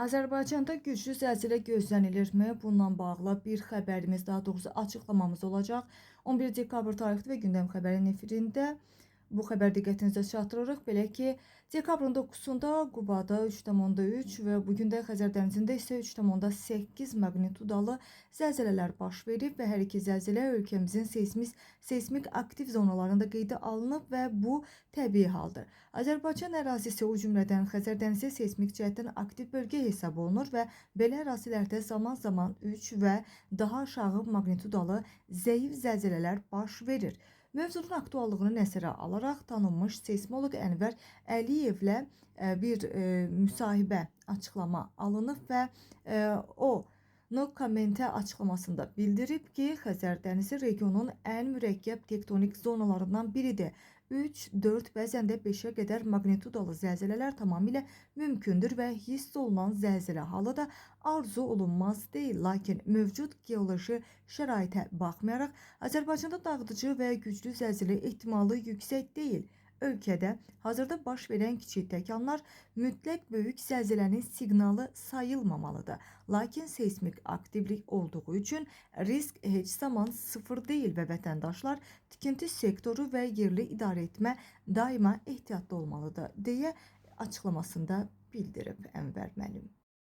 Azərbaycanda güclü zəlzələ gözlənilirmi? Bununla bağlı bir xəbərimiz, daha doğrusu açıqlamamız olacaq. 11 dekabr tarixli və gündəm xəbərin efirində bu xəbər diqqətinizə çatdırırıq. Belə ki, dekabrın 9-da Qubada 3,3 və bugün də Xəzər dənizində isə 3,8 maqnitudalı zəlzələlər baş verib və hər iki zəlzələ ölkəmizin seysmik aktiv zonalarında qeydə alınıb və bu təbii haldır. Azərbaycan ərazisi, o cümlədən Xəzər dənizi seysmik cəhətdən aktiv bölgə hesab olunur və belə ərazilərdə zaman-zaman 3 və daha aşağı maqnitudalı zəif zəlzələlər baş verir. Mövzunun aktuallığını nəzərə alaraq tanınmış seysmoloq Ənvər Əliyevlə bir müsahibə açıqlama alınıb və o kommentə açıqlamasında bildirib ki, Xəzər dənizi regionun ən mürəkkəb tektonik zonalarından biridir. 3, 4, bəzən də 5-ə qədər maqnitudalı zəlzələlər tamamilə mümkündür və hiss olunan zəlzələ halı da arzu olunmaz deyil. Lakin mövcud geoloji şəraitə baxmayaraq, Azərbaycanda dağıdıcı və güclü zəlzələ ehtimalı yüksək deyil. Ölkədə hazırda baş verən kiçik təkanlar mütləq böyük zəlzələnin siqnalı sayılmamalıdır. Lakin seysmik aktivlik olduğu üçün risk heç zaman sıfır deyil və vətəndaşlar tikinti sektoru və yerli idarəetmə daima ehtiyatlı olmalıdır deyə açıqlamasında bildirib Ənvər müəllim.